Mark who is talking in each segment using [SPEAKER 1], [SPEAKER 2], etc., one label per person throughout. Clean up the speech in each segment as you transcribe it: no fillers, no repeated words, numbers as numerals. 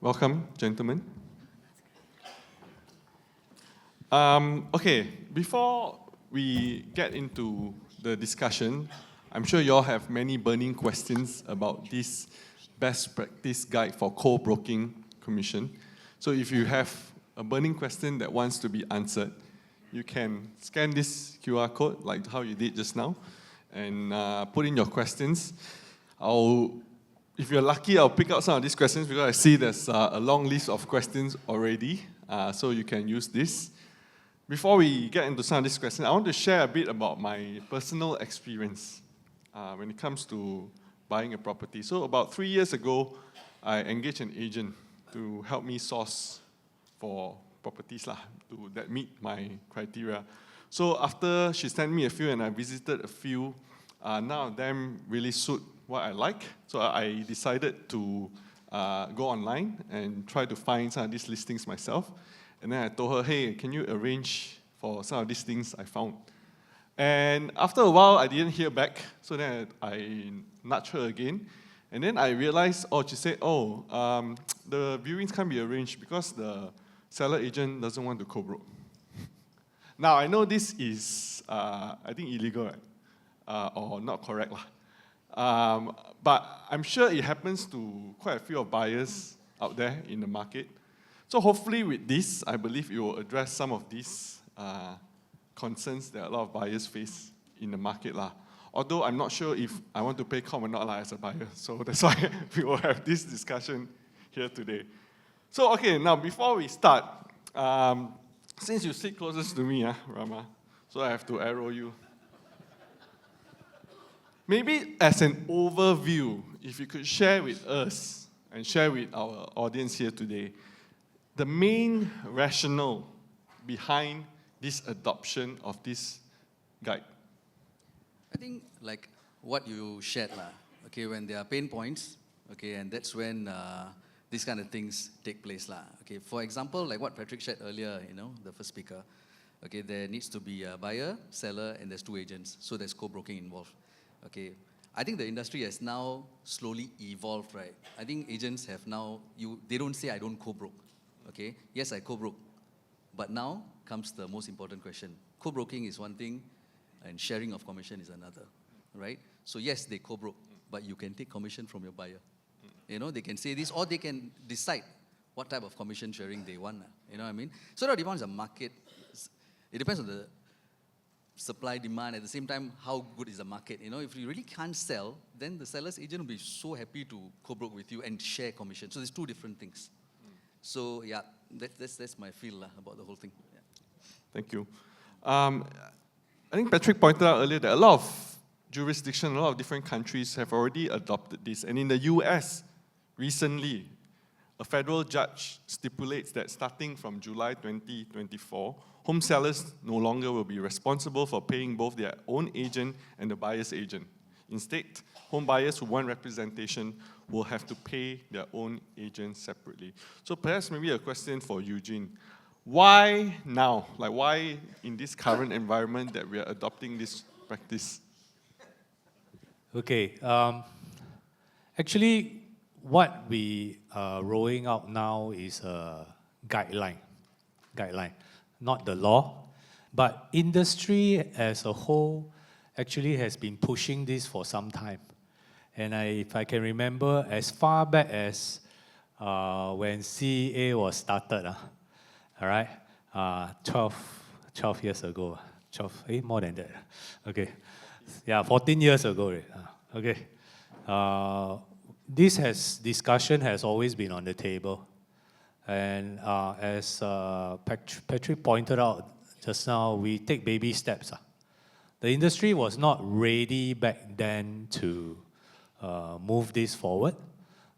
[SPEAKER 1] Welcome, gentlemen. Okay, before we get into the discussion, I'm sure you all have many burning questions about this best practice guide for co-broking commission. So if you have a burning question that wants to be answered, you can scan this QR code like how you did just now and put in your questions. If you're lucky, I'll pick out some of these questions because I see there's a long list of questions already, so you can use this. Before we get into some of these questions, I want to share a bit about my personal experience when it comes to buying a property. So about 3 years ago, I engaged an agent to help me source for properties that meet my criteria. So after she sent me a few and I visited a few, none of them really suit what I like. So I decided to go online and try to find some of these listings myself. And then I told her, hey, can you arrange for some of these things I found? And after a while, I didn't hear back. So then I nudged her again. And then I realized, she said, the viewings can't be arranged because the seller agent doesn't want to co-broke. Now, I know this is, I think, illegal, right? Or not correct. But I'm sure it happens to quite a few of buyers out there in the market. So hopefully with this, I believe it will address some of these concerns that a lot of buyers face in the market. Although I'm not sure if I want to pay com or not as a buyer. So that's why we will have this discussion here today. So okay, now before we start, since you sit closest to me, Rama, so I have to arrow you. Maybe as an overview, if you could share with us and share with our audience here today, the main rationale behind this adoption of this guide.
[SPEAKER 2] I think like what you shared, okay, when there are pain points, okay, and that's when these kind of things take place. Okay, for example, like what Patrick shared earlier, the first speaker, okay, there needs to be a buyer, seller, and there's two agents, so there's co-broking involved. Okay, I think the industry has now slowly evolved, right? I think agents have now, they don't say I don't co-broke. Okay, yes, I co-broke. But now comes the most important question. Co-broking is one thing, and sharing of commission is another, right? So yes, they co-broke, but you can take commission from your buyer. They can say this, or they can decide what type of commission sharing they want. You know what I mean? So that depends on the market. It depends on the supply, demand, at the same time, how good is the market? If you really can't sell, then the seller's agent will be so happy to co-broke with you and share commission. So there's two different things. So yeah, that's my feel about the whole thing. Yeah.
[SPEAKER 1] Thank you. I think Patrick pointed out earlier that a lot of jurisdictions, a lot of different countries have already adopted this. And in the US, recently, a federal judge stipulates that starting from July 2024, home sellers no longer will be responsible for paying both their own agent and the buyer's agent. Instead, home buyers who want representation will have to pay their own agent separately. So perhaps maybe a question for Eugene. Why now? Like why in this current environment that we are adopting this practice?
[SPEAKER 3] Okay. Actually, what we are rolling out now is a guideline, not the law. But industry as a whole actually has been pushing this for some time. And if I can remember, as far back as when SEAA was started, all right, 12 years ago, more than that, okay. Yeah, 14 years ago, right? Okay. Discussion has always been on the table. And as Patrick pointed out just now, we take baby steps. The industry was not ready back then to move this forward,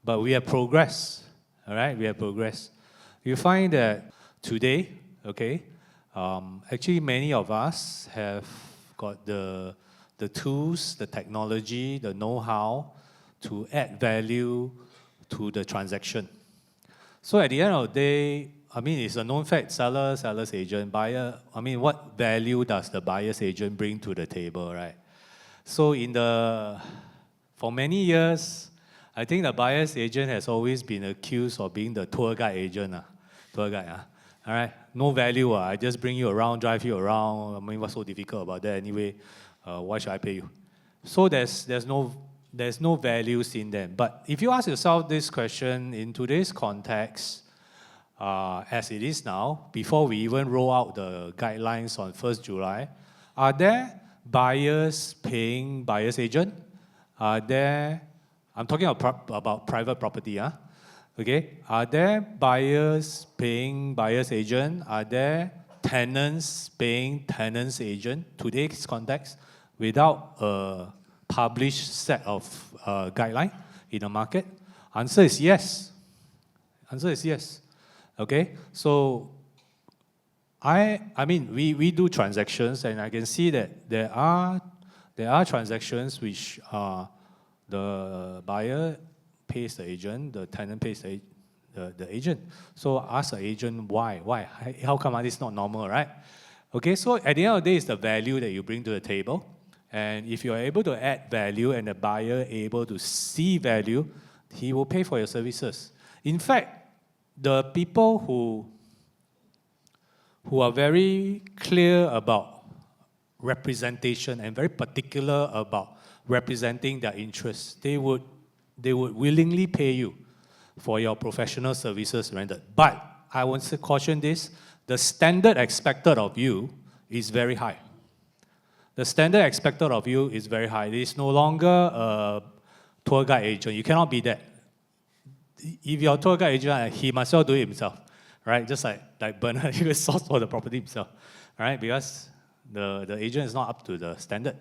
[SPEAKER 3] but we have progressed, all right? We have progressed. You find that today, okay, actually many of us have got the tools, the technology, the know-how to add value to the transaction. So at the end of the day, it's a known fact, seller's agent, buyer, what value does the buyer's agent bring to the table, right? So for many years, I think the buyer's agent has always been accused of being the tour guide agent. Tour guide. All right, no value. I just bring you around, drive you around. I mean, what's so difficult about that anyway? Why should I pay you? So there's no values in them. But if you ask yourself this question in today's context, as it is now, before we even roll out the guidelines on 1st July, are there buyers paying buyer's agent? Are there, I'm talking about private property, okay? Are there buyers paying buyer's agent? Are there tenants paying tenant's agent? Today's context, without a published set of guideline in the market? Answer is yes. Answer is yes. Okay, so I mean we do transactions, and I can see that there are transactions which the buyer pays the agent, the tenant pays the agent. So ask the agent why? How come this is not normal, right? Okay, so at the end of the day, it's the value that you bring to the table. And if you are able to add value and the buyer able to see value, he will pay for your services. In fact, the people who are very clear about representation and very particular about representing their interests, they would willingly pay you for your professional services rendered. But I want to caution this, the standard expected of you is very high. The standard expected of you is very high. It is no longer a tour guide agent. You cannot be that. If you're a tour guide agent, he must well do it himself, right? Just like Bernard, he will source for the property himself, right? Because the agent is not up to the standard,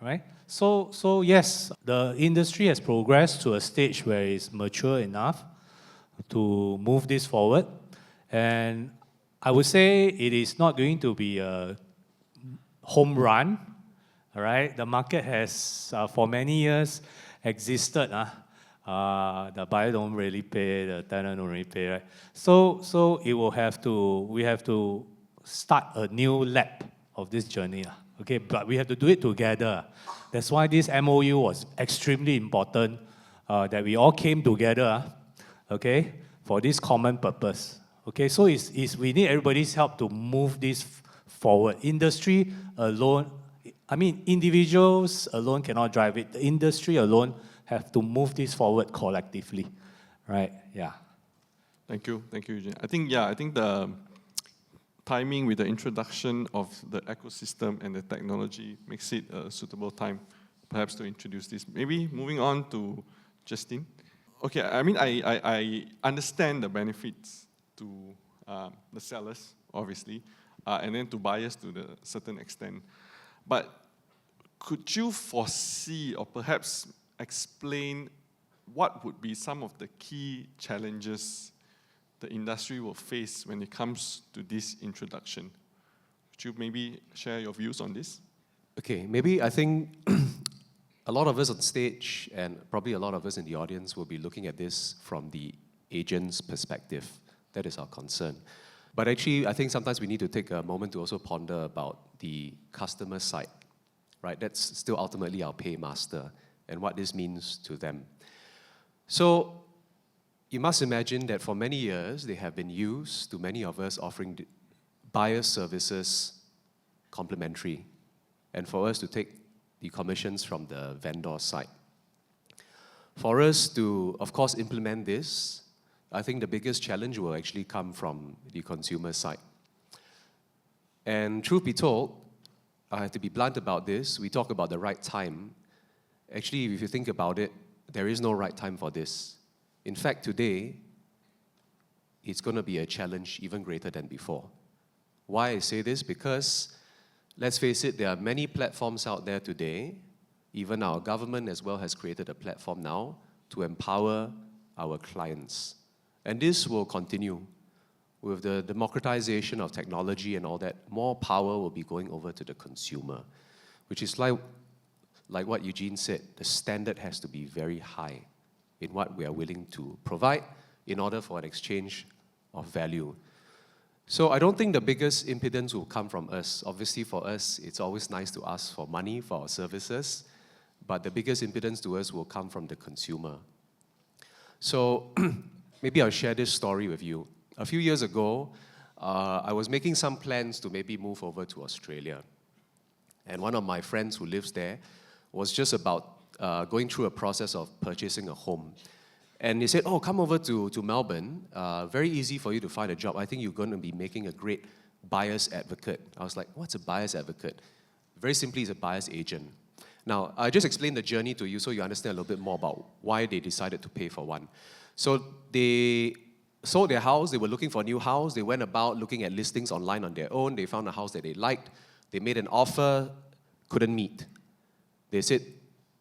[SPEAKER 3] right? So yes, the industry has progressed to a stage where it's mature enough to move this forward. And I would say it is not going to be a home run, all right? The market has, for many years, existed. The buyer don't really pay, the tenant don't really pay, right? So we have to start a new lap of this journey, okay? But we have to do it together. That's why this MOU was extremely important, that we all came together, okay, for this common purpose, okay? So we need everybody's help to move this forward. Industry alone, I mean, individuals alone cannot drive it. The industry alone have to move this forward collectively, right? Yeah.
[SPEAKER 1] Thank you, Eugene. I think the timing with the introduction of the ecosystem and the technology makes it a suitable time, perhaps, to introduce this. Maybe moving on to Justine. Okay, I mean, I understand the benefits to the sellers, obviously, and then to buyers to a certain extent. But could you foresee or perhaps explain what would be some of the key challenges the industry will face when it comes to this introduction? Could you maybe share your views on this?
[SPEAKER 4] Okay, maybe I think a lot of us on stage and probably a lot of us in the audience will be looking at this from the agent's perspective. That is our concern. But actually, I think sometimes we need to take a moment to also ponder about the customer side, right? That's still ultimately our paymaster and what this means to them. So you must imagine that for many years, they have been used to many of us offering buyer services complimentary, and for us to take the commissions from the vendor side. For us to, of course, implement this, I think the biggest challenge will actually come from the consumer side. And truth be told, I have to be blunt about this, we talk about the right time. Actually, if you think about it, there is no right time for this. In fact, today, it's going to be a challenge even greater than before. Why I say this? Because, let's face it, there are many platforms out there today. Even our government as well has created a platform now to empower our clients. And this will continue. With the democratization of technology and all that, more power will be going over to the consumer, which is like what Eugene said, the standard has to be very high in what we are willing to provide in order for an exchange of value. So I don't think the biggest impedance will come from us. Obviously for us, it's always nice to ask for money for our services, but the biggest impedance to us will come from the consumer. So maybe I'll share this story with you. A few years ago, I was making some plans to maybe move over to Australia. And one of my friends who lives there was just about going through a process of purchasing a home. And he said, oh, come over to Melbourne. Very easy for you to find a job. I think you're going to be making a great buyer's advocate. I was like, what's a buyer's advocate? Very simply, it's a buyer's agent. Now, I just explained the journey to you so you understand a little bit more about why they decided to pay for one. So they sold their house. They were looking for a new house. They went about looking at listings online on their own. They found a house that they liked. They made an offer, couldn't meet. They said,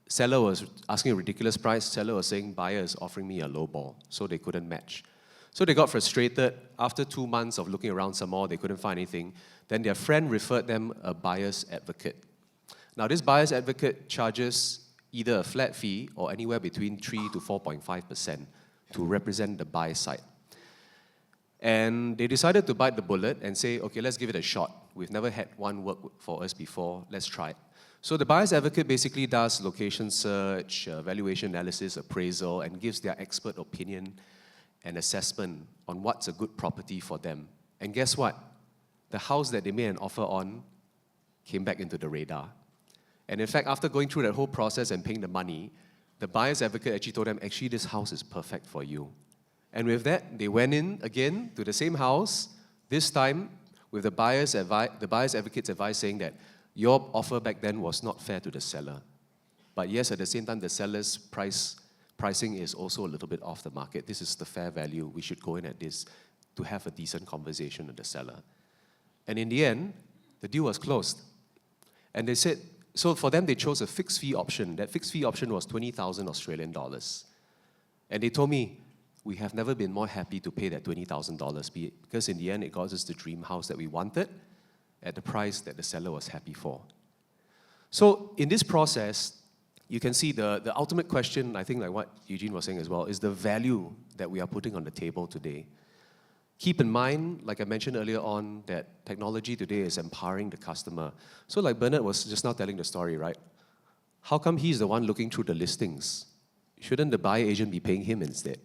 [SPEAKER 4] seller was asking a ridiculous price. Seller was saying, buyer is offering me a low ball. So they couldn't match. So they got frustrated. After 2 months of looking around some more, they couldn't find anything. Then their friend referred them a buyer's advocate. Now this buyer's advocate charges either a flat fee or anywhere between 3 to 4.5% to represent the buy side. And they decided to bite the bullet and say, okay, let's give it a shot. We've never had one work for us before. Let's try it. So the buyer's advocate basically does location search, valuation analysis, appraisal, and gives their expert opinion and assessment on what's a good property for them. And guess what? The house that they made an offer on came back into the radar. And in fact, after going through that whole process and paying the money, the buyer's advocate actually told them, actually, this house is perfect for you. And with that, they went in again to the same house, this time with the buyer's advocate's advice saying that your offer back then was not fair to the seller. But yes, at the same time, the seller's pricing is also a little bit off the market. This is the fair value. We should go in at this to have a decent conversation with the seller. And in the end, the deal was closed. And they said, so for them, they chose a fixed fee option. That fixed fee option was 20,000 Australian dollars. And they told me, we have never been more happy to pay that $20,000 because in the end, it got us the dream house that we wanted at the price that the seller was happy for. So in this process, you can see the ultimate question, I think like what Eugene was saying as well, is the value that we are putting on the table today. Keep in mind, like I mentioned earlier on, that technology today is empowering the customer. So like Bernard was just now telling the story, right? How come he's the one looking through the listings? Shouldn't the buyer agent be paying him instead?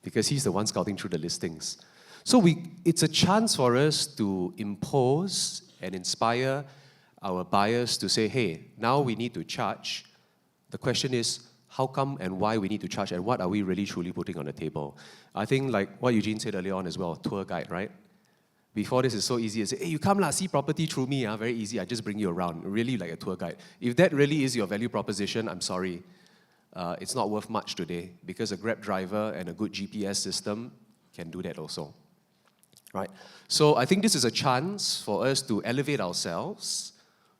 [SPEAKER 4] Because he's the one scouting through the listings. So it's a chance for us to impose and inspire our buyers to say, hey, now we need to charge. The question is, how come and why we need to charge and what are we really truly putting on the table? I think like what Eugene said earlier on as well, tour guide, right? Before this is so easy to say, hey, you come lah, see property through me, very easy, I just bring you around. Really like a tour guide. If that really is your value proposition, I'm sorry. It's not worth much today because a Grab driver and a good GPS system can do that also. Right? So I think this is a chance for us to elevate ourselves,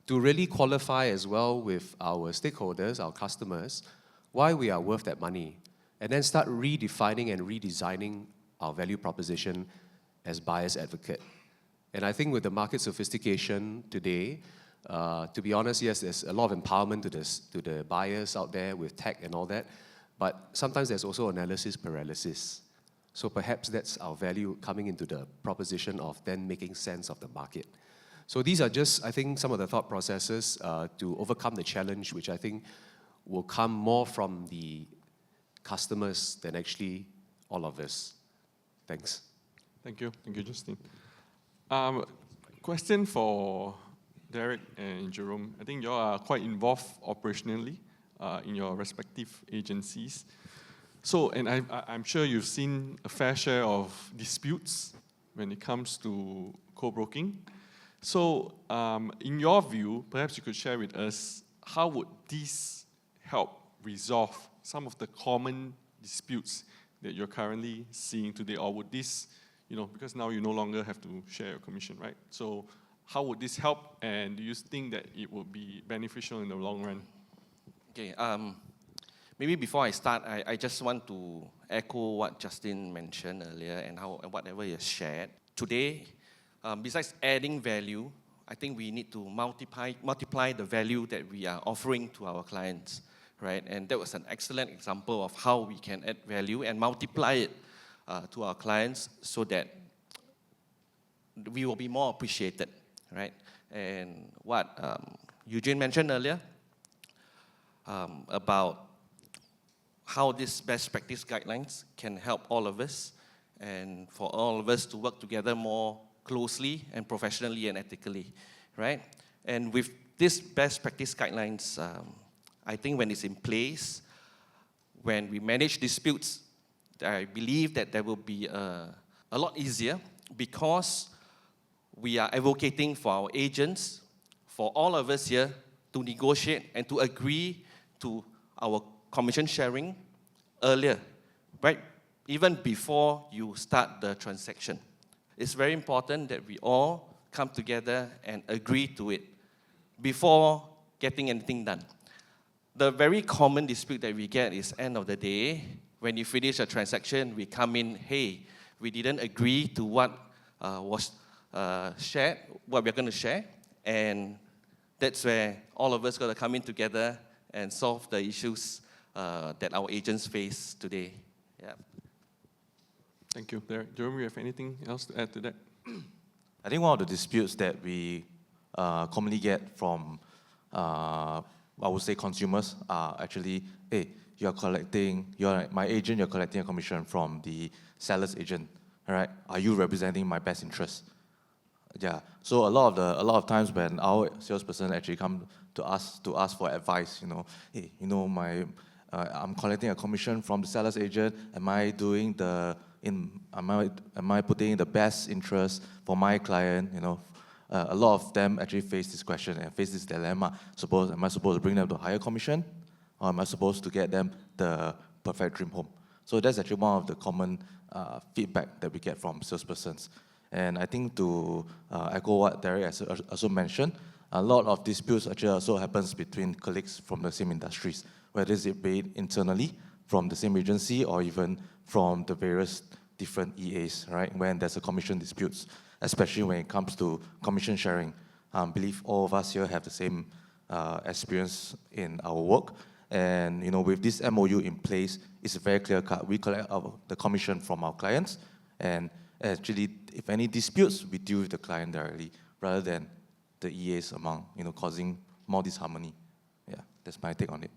[SPEAKER 4] to really qualify as well with our stakeholders, our customers, why we are worth that money, and then start redefining and redesigning our value proposition as buyer's advocate. And I think with the market sophistication today, to be honest, yes, there's a lot of empowerment to the buyers out there with tech and all that, but sometimes there's also analysis paralysis. So perhaps that's our value coming into the proposition of then making sense of the market. So these are just, I think, some of the thought processes to overcome the challenge, which I think will come more from the customers than actually all of us. Thanks.
[SPEAKER 1] Thank you, Justin. Question for Derek and Jerome. I think you all are quite involved operationally in your respective agencies. So, and I'm sure you've seen a fair share of disputes when it comes to co-broking. So, in your view, perhaps you could share with us, how would this help resolve some of the common disputes that you're currently seeing today? Or would this, because now you no longer have to share your commission, right? So how would this help? And do you think that it would be beneficial in the long run?
[SPEAKER 5] Okay, maybe before I start, I just want to echo what Justin mentioned earlier and whatever he has shared. Today, besides adding value, I think we need to multiply the value that we are offering to our clients, right? And that was an excellent example of how we can add value and multiply it to our clients so that we will be more appreciated, right? And what Eugene mentioned earlier about how these best practice guidelines can help all of us and for all of us to work together more closely and professionally and ethically, right? And with these best practice guidelines, I think when it's in place, when we manage disputes, I believe that there will be a lot easier because we are advocating for our agents, for all of us here to negotiate and to agree to our commission sharing earlier, right? Even before you start the transaction. It's very important that we all come together and agree to it before getting anything done. The very common dispute that we get is end of the day, when you finish a transaction, we come in, hey, we didn't agree to what was shared, what we're going to share, and that's where all of us got to come in together and solve the issues that our agents face today. Yeah.
[SPEAKER 1] Thank you. Jerome, you have anything else to add to that?
[SPEAKER 6] I think one of the disputes that we commonly get from, I would say, consumers are actually, hey, you're my agent, you're collecting a commission from the seller's agent, all right? Are you representing my best interest? Yeah. So a lot of times when our salesperson actually come to us to ask for advice, hey, I'm collecting a commission from the seller's agent. Am I putting in the best interest for my client? A lot of them actually face this question and face this dilemma. Am I supposed to bring them to a higher commission, or am I supposed to get them the perfect dream home? So that's actually one of the common feedback that we get from salespersons. And I think to echo what Derek has also mentioned, a lot of disputes actually also happens between colleagues from the same industries, whether it's made internally from the same agency or even from the various different EAs, right? When there's a commission disputes, especially when it comes to commission sharing. I believe all of us here have the same experience in our work. And with this MOU in place, it's very clear cut. We collect the commission from our clients, and actually, if any disputes, we deal with the client directly, rather than the EAs among, causing more disharmony. Yeah, that's my take on it.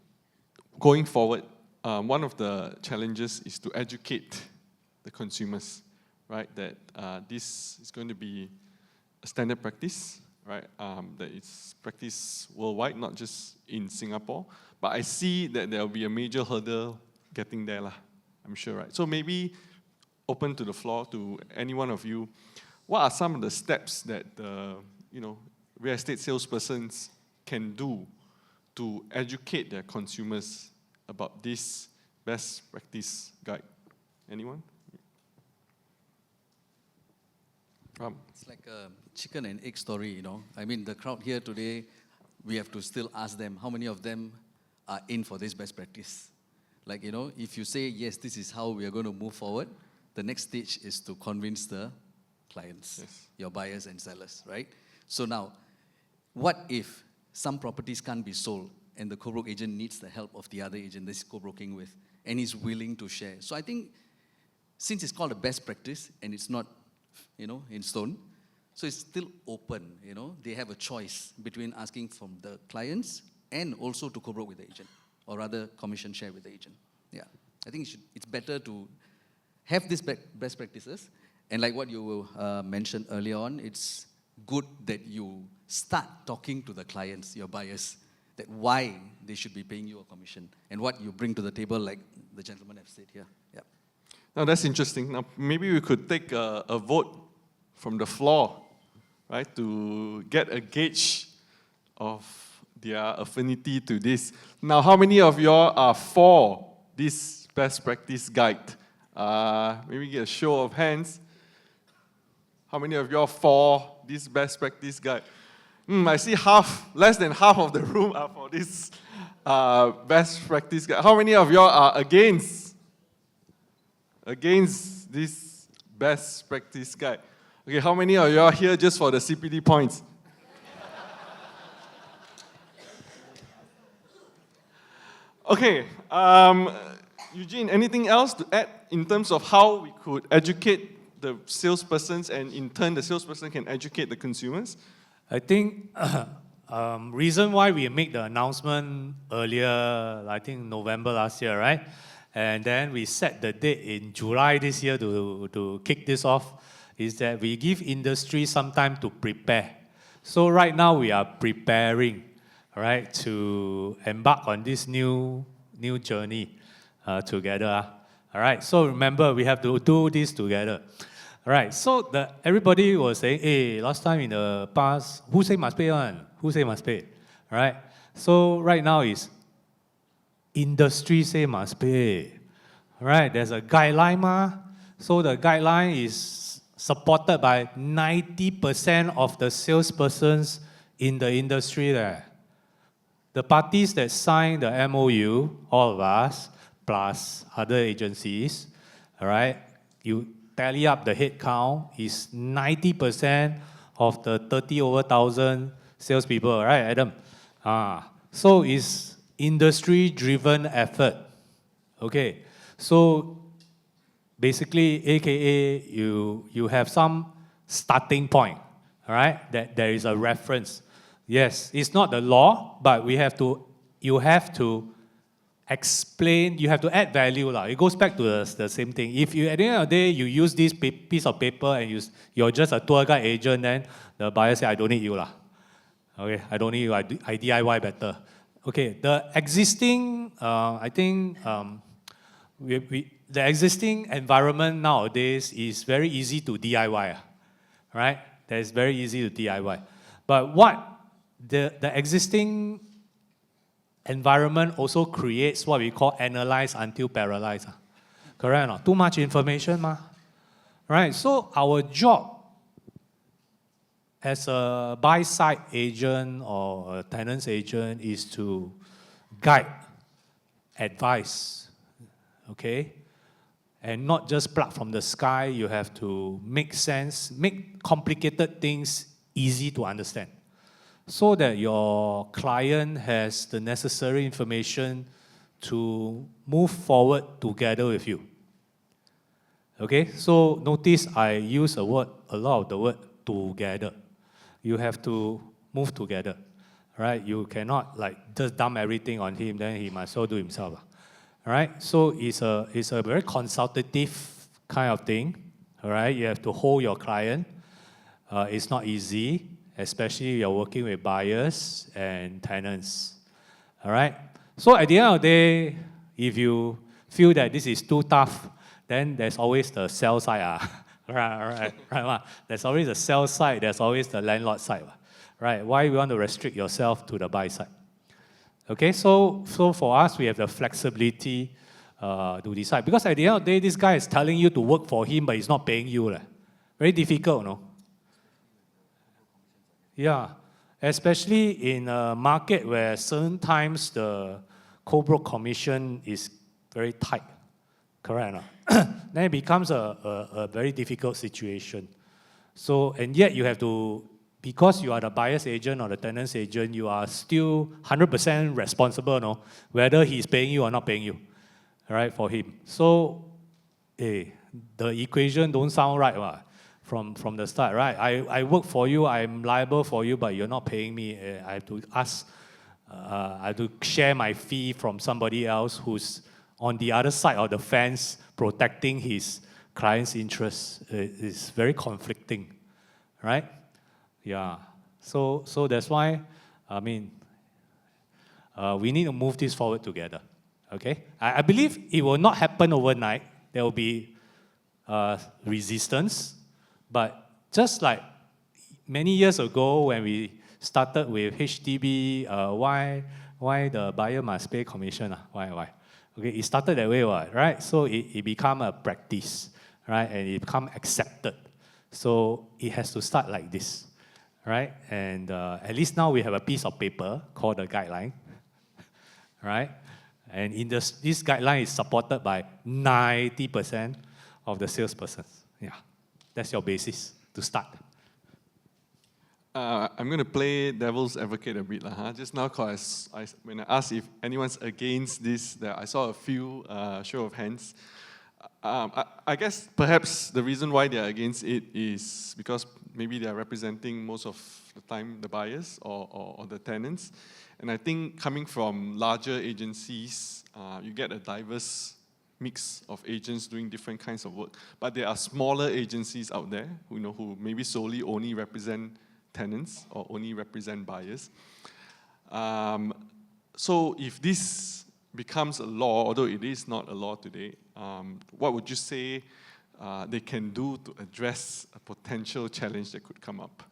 [SPEAKER 1] Going forward, one of the challenges is to educate the consumers, right? That this is going to be a standard practice, right? That it's practiced worldwide, not just in Singapore. But I see that there will be a major hurdle getting there, I'm sure, right? So maybe open to the floor to any one of you. What are some of the steps that real estate salespersons can do to educate their consumers about this best practice guide? Anyone?
[SPEAKER 2] It's like a chicken and egg story, I mean, the crowd here today, we have to still ask them, how many of them are in for this best practice? Like, if you say, yes, this is how we are going to move forward, the next stage is to convince the clients, yes, your buyers and sellers, right? So now, what if some properties can't be sold and the co-broke agent needs the help of the other agent that he's co-broking with, and he's willing to share? So I think, since it's called a best practice and it's not, in stone, so it's still open, They have a choice between asking from the clients and also to co-broke with the agent, or rather commission share with the agent. Yeah, I think it's better to have these best practices, and like what you mentioned earlier on, it's good that you start talking to the clients, your buyers, that why they should be paying you a commission, and what you bring to the table, like the gentleman have said here. Yeah.
[SPEAKER 1] Now that's interesting. Now maybe we could take a vote from the floor, right, to get a gauge of their affinity to this. Now, how many of y'all are for this best practice guide? Maybe get a show of hands. How many of y'all for this best practice guide? I see less than half of the room are for this best practice guide. How many of y'all are against this best practice guide? Okay, how many of y'all are here just for the CPD points? Okay, Eugene, anything else to add in terms of how we could educate the salespersons and in turn the salesperson can educate the consumers?
[SPEAKER 3] I think reason why we make the announcement earlier, I think November last year, right? and then we set the date in July this year to kick this off, is that we give industry some time to prepare. So right now we are preparing, all right, to embark on this new journey together. All right, so remember, we have to do this together. All right, so everybody was saying, hey, last time in the past, who say must pay one? Who say must pay? All right, so right now is industry say must pay. All right, there's a guideline, ma. So the guideline is supported by 90% of the salespersons in the industry there. The parties that signed the MOU, all of us, plus other agencies, all right, you tally up the head count, is 90% of the 30 over 1,000 salespeople, right, Adam? So it's industry-driven effort. Okay, so basically, AKA, you have some starting point, all right, that there is a reference. Yes, it's not the law, but you have to explain, you have to add value. It goes back to the same thing. If you, at the end of the day, you use this piece of paper and you're just a tour guide agent, then the buyer say, I don't need you. Okay, I don't need you, I DIY better. Okay, the existing, the existing environment nowadays is very easy to DIY, right? That is very easy to DIY. But what the existing environment also creates what we call analyze until paralyze. Correct or not? Too much information, ma. Right? So our job as a buy-side agent or a tenant's agent is to guide, advise, okay? And not just plug from the sky. You have to make sense, make complicated things easy to understand, so that your client has the necessary information to move forward together with you. Okay, so notice I use a lot of the word together. You have to move together, right? You cannot just dump everything on him, then he must well do himself. All right, so it's a very consultative kind of thing. All right, you have to hold your client. It's not easy, especially you're working with buyers and tenants. All right? So at the end of the day, if you feel that this is too tough, then there's always the sell side. Right. There's always the sell side, there's always the landlord side. Right? Why you want to restrict yourself to the buy side? Okay, so for us, we have the flexibility to decide. Because at the end of the day, this guy is telling you to work for him, but he's not paying you. Very difficult, no? Yeah, especially in a market where certain times the co-broke commission is very tight, correct? Then it becomes a very difficult situation. So, and yet you have to, because you are the buyer's agent or the tenant's agent, you are still 100% responsible, no? Whether he's paying you or not paying you, right, for him. So, the equation don't sound right, from the start, right? I work for you, I'm liable for you, but you're not paying me. I have to ask, I have to share my fee from somebody else who's on the other side of the fence protecting his client's interests. It's very conflicting, right? Yeah. So that's why, we need to move this forward together, okay? I believe it will not happen overnight. There will be resistance. But just like many years ago when we started with HDB, why the buyer must pay commission? Why? Okay, it started that way, right? So it became a practice, right? And it become accepted. So it has to start like this, right? And at least now we have a piece of paper called a guideline, right? And this guideline is supported by 90% of the salespersons. Yeah. That's your basis to start.
[SPEAKER 1] I'm going to play devil's advocate a bit. Just now, because when I asked if anyone's against this, I saw a few show of hands. I guess perhaps the reason why they're against it is because maybe they're representing most of the time the buyers or the tenants. And I think coming from larger agencies, you get a diverse mix of agents doing different kinds of work. But there are smaller agencies out there who maybe solely only represent tenants or only represent buyers. So if this becomes a law, although it is not a law today, what would you say they can do to address a potential challenge that could come up?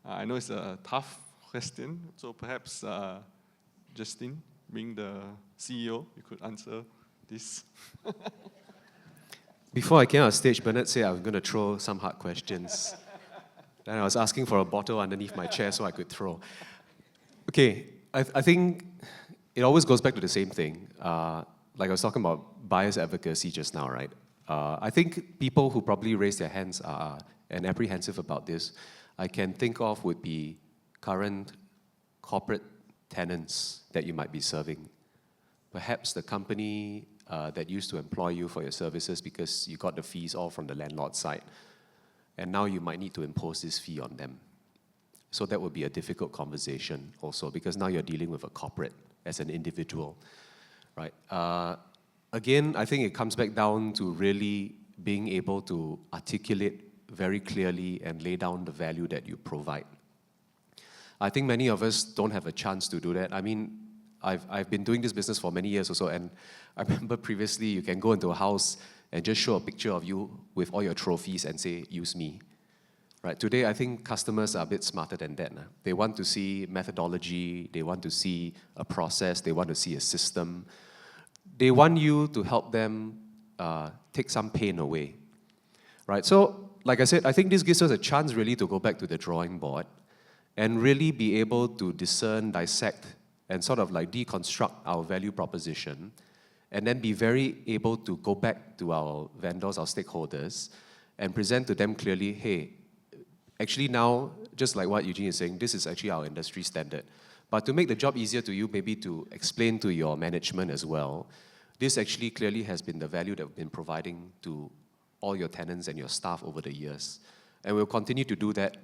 [SPEAKER 1] I know it's a tough question, so perhaps Justin, being the CEO, you could answer this.
[SPEAKER 4] Before I came on stage, Bernard said I was going to throw some hard questions. Then I was asking for a bottle underneath my chair so I could throw. Okay, I think it always goes back to the same thing. Like I was talking about buyer's advocacy just now, right? I think people who probably raise their hands and apprehensive about this, I can think of would be current corporate tenants that you might be serving. Perhaps the company that used to employ you for your services because you got the fees all from the landlord side. And now you might need to impose this fee on them. So that would be a difficult conversation also because now you're dealing with a corporate as an individual, right? Again, I think it comes back down to really being able to articulate very clearly and lay down the value that you provide. I think many of us don't have a chance to do that. I mean, I've been doing this business for many years or so, and I remember previously you can go into a house and just show a picture of you with all your trophies and say, use me. Right? Today, I think customers are a bit smarter than that. They want to see methodology, they want to see a process, they want to see a system. They want you to help them take some pain away. Right? So, like I said, I think this gives us a chance really to go back to the drawing board and really be able to discern, dissect, and sort of like deconstruct our value proposition, and then be very able to go back to our vendors, our stakeholders, and present to them clearly, hey, actually now, just like what Eugene is saying, this is actually our industry standard. But to make the job easier to you, maybe to explain to your management as well, this actually clearly has been the value that we've been providing to all your tenants and your staff over the years. And we'll continue to do that.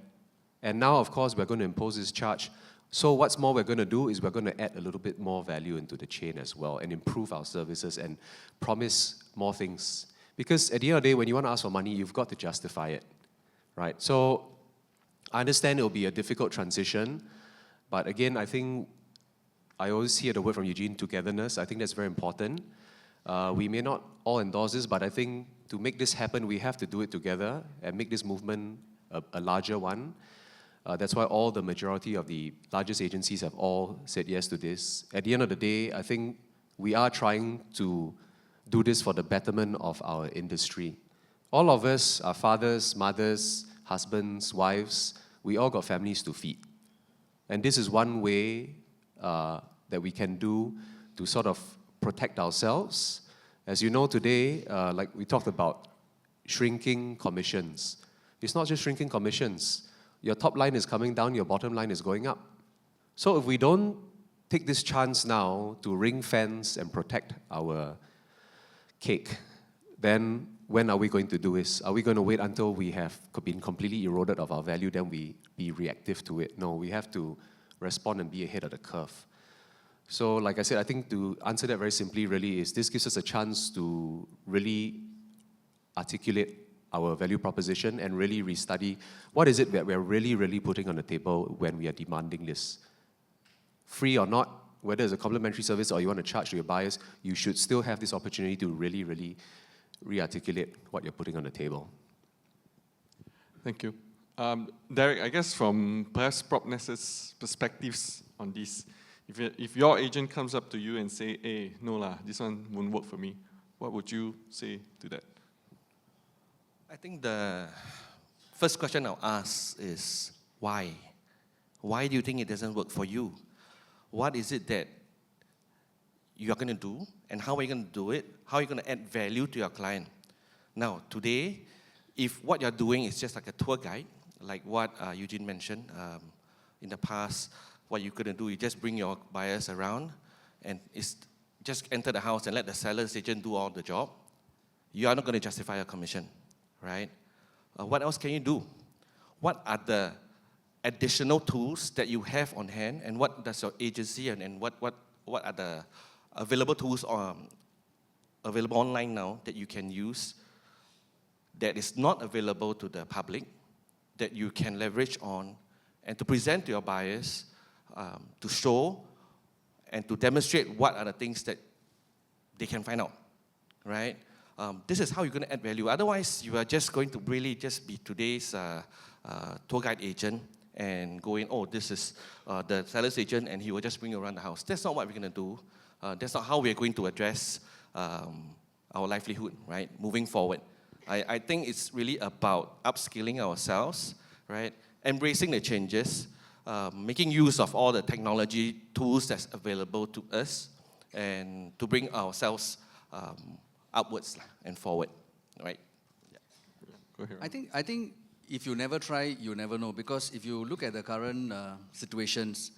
[SPEAKER 4] And now, of course, we're going to impose this charge. So what's more we're going to do is we're going to add a little bit more value into the chain as well and improve our services and promise more things. Because at the end of the day, when you want to ask for money, you've got to justify it, right? So I understand it will be a difficult transition, but again, I think I always hear the word from Eugene, togetherness. I think that's very important. We may not all endorse this, but I think to make this happen, we have to do it together and make this movement a larger one. That's why all the majority of the largest agencies have all said yes to this. At the end of the day, I think we are trying to do this for the betterment of our industry. All of us are fathers, mothers, husbands, wives. We all got families to feed. And this is one way that we can do to sort of protect ourselves. As you know today, like we talked about, shrinking commissions. It's not just shrinking commissions. Your top line is coming down, your bottom line is going up. So if we don't take this chance now to ring fence and protect our cake, then when are we going to do this? Are we going to wait until we have been completely eroded of our value, then we be reactive to it? No, we have to respond and be ahead of the curve. So like I said, I think to answer that very simply really is this gives us a chance to really articulate our value proposition and really restudy what is it that we're really, really putting on the table when we are demanding this. Free or not, whether it's a complimentary service or you want to charge to your buyers, you should still have this opportunity to really, really re-articulate what you're putting on the table.
[SPEAKER 1] Thank you. Derek, I guess from perhaps PropNest's perspectives on this, if your agent comes up to you and say, hey, no lah, this one won't work for me, what would you say to that?
[SPEAKER 5] I think the first question I'll ask is why? Why do you think it doesn't work for you? What is it that you are going to do, and how are you going to do it? How are you going to add value to your client? Now, today, if what you're doing is just like a tour guide, like what Eugene mentioned in the past, what you're going to do, you just bring your buyers around and it's just enter the house and let the seller's agent do all the job, you are not going to justify your commission. Right? What else can you do? What are the additional tools that you have on hand, and what does your agency and what are the available tools available online now that you can use that is not available to the public, that you can leverage on and to present to your buyers, to show and to demonstrate what are the things that they can find out, right? This is how you're going to add value. Otherwise, you are just going to really just be today's tour guide agent and going, oh, this is the seller's agent, and he will just bring you around the house. That's not what we're going to do. That's not how we're going to address our livelihood, right, moving forward. I think it's really about upskilling ourselves, right, embracing the changes, making use of all the technology tools that's available to us, and to bring ourselves upwards and forward, right? Yeah.
[SPEAKER 1] Go ahead.
[SPEAKER 2] I think if you never try, you never know. Because if you look at the current situations,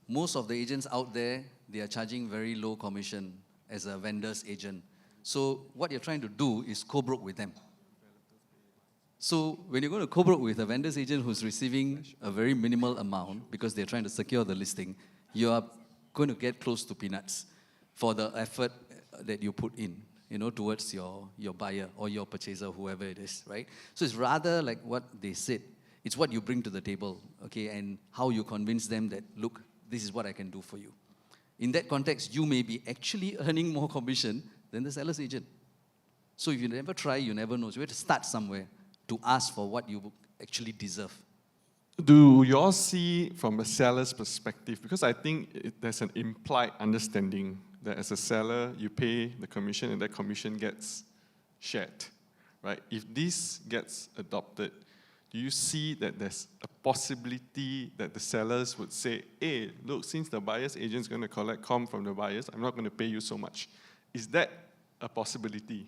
[SPEAKER 2] most of the agents out there, they are charging very low commission as a vendor's agent. So what you're trying to do is co-broke with them. So when you're going to co-broke with a vendor's agent who's receiving a very minimal amount because they're trying to secure the listing, you are going to get close to peanuts for the effort that you put in, towards your buyer or your purchaser, whoever it is, right? So it's rather like what they said. It's what you bring to the table, okay, and how you convince them that, look, this is what I can do for you. In that context, you may be actually earning more commission than the seller's agent. So if you never try, you never know. So you have to start somewhere to ask for what you actually deserve.
[SPEAKER 1] Do you all see from a seller's perspective, because I think there's an implied understanding that as a seller, you pay the commission and that commission gets shared, right? If this gets adopted, do you see that there's a possibility that the sellers would say, hey, look, since the buyer's agent is going to collect com from the buyers, I'm not going to pay you so much. Is that a possibility?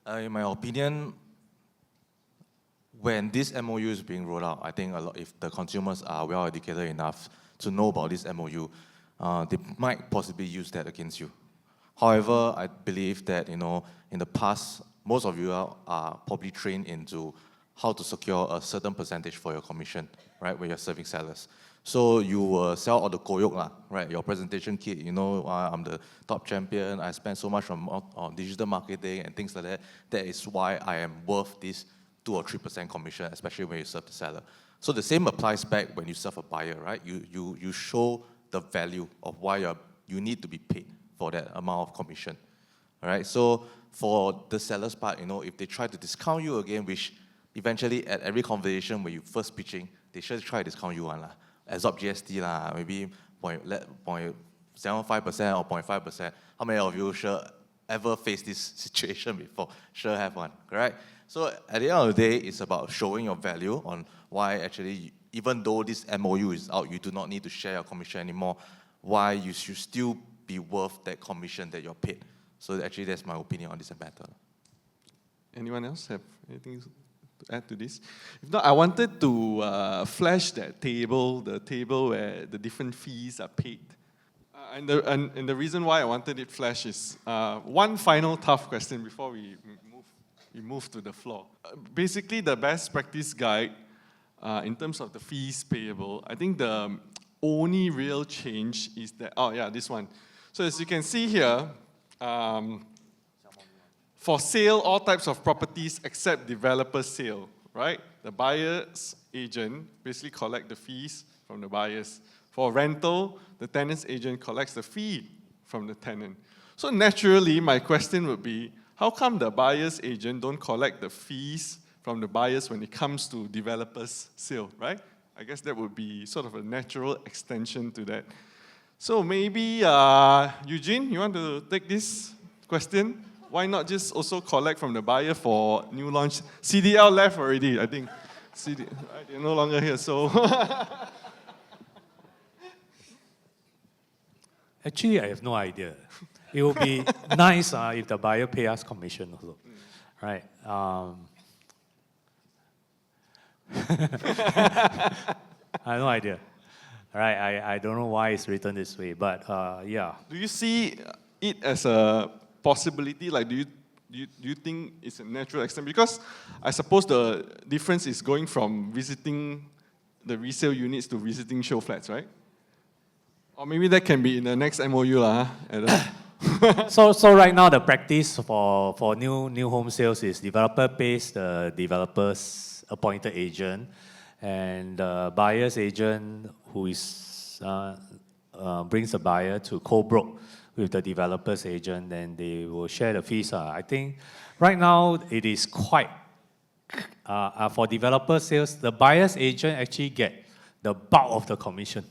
[SPEAKER 6] In my opinion, when this MOU is being rolled out, I think if the consumers are well educated enough to know about this MOU, they might possibly use that against you. However, I believe that in the past, most of you are probably trained into how to secure a certain percentage for your commission, right, when you're serving sellers. So you will sell all the koyok, right, your presentation kit, I'm the top champion, I spend so much on digital marketing and things like that. That is why I am worth this 2 or 3% commission, especially when you serve the seller. So the same applies back when you serve a buyer, right? You show the value of why you need to be paid for that amount of commission, all right? So for the seller's part, if they try to discount you again, which eventually at every conversation when you first pitching, they should try to discount you one, absorb GST, maybe 0.75% or 0.5%. How many of you sure ever faced this situation before? Sure have one, correct? So at the end of the day, it's about showing your value on why actually, even though this MOU is out, you do not need to share your commission anymore, why you should still be worth that commission that you're paid. So actually, that's my opinion on this matter.
[SPEAKER 1] Anyone else have anything to add to this? If not, I wanted to flash that table, the table where the different fees are paid. And the reason why I wanted it flashed is one final tough question before we move to the floor. Basically, the best practice guide in terms of the fees payable, I think the only real change is that, this one. So as you can see here, for sale, all types of properties except developer sale, right? The buyer's agent basically collect the fees from the buyers. For rental, the tenant's agent collects the fee from the tenant. So naturally, my question would be, how come the buyer's agent don't collect the fees from the buyers when it comes to developer's sale, right? I guess that would be sort of a natural extension to that. So maybe, Eugene, you want to take this question? Why not just also collect from the buyer for new launch? CDL left already, I think. Right, they're no longer here, so.
[SPEAKER 3] Actually, I have no idea. It would be nice if the buyer pay us commission also, right? I have no idea. Right, I don't know why it's written this way, but yeah.
[SPEAKER 1] Do you see it as a possibility? Like, do you think it's a natural extent? Because I suppose the difference is going from visiting the resale units to visiting show flats, right? Or maybe that can be in the next MOU,
[SPEAKER 3] So right now the practice for new home sales is developer pays the developer's appointed agent, and the buyer's agent who is brings the buyer to co-broke with the developer's agent, and they will share the fees. I think right now it is quite for developer sales, the buyer's agent actually get the bulk of the commission.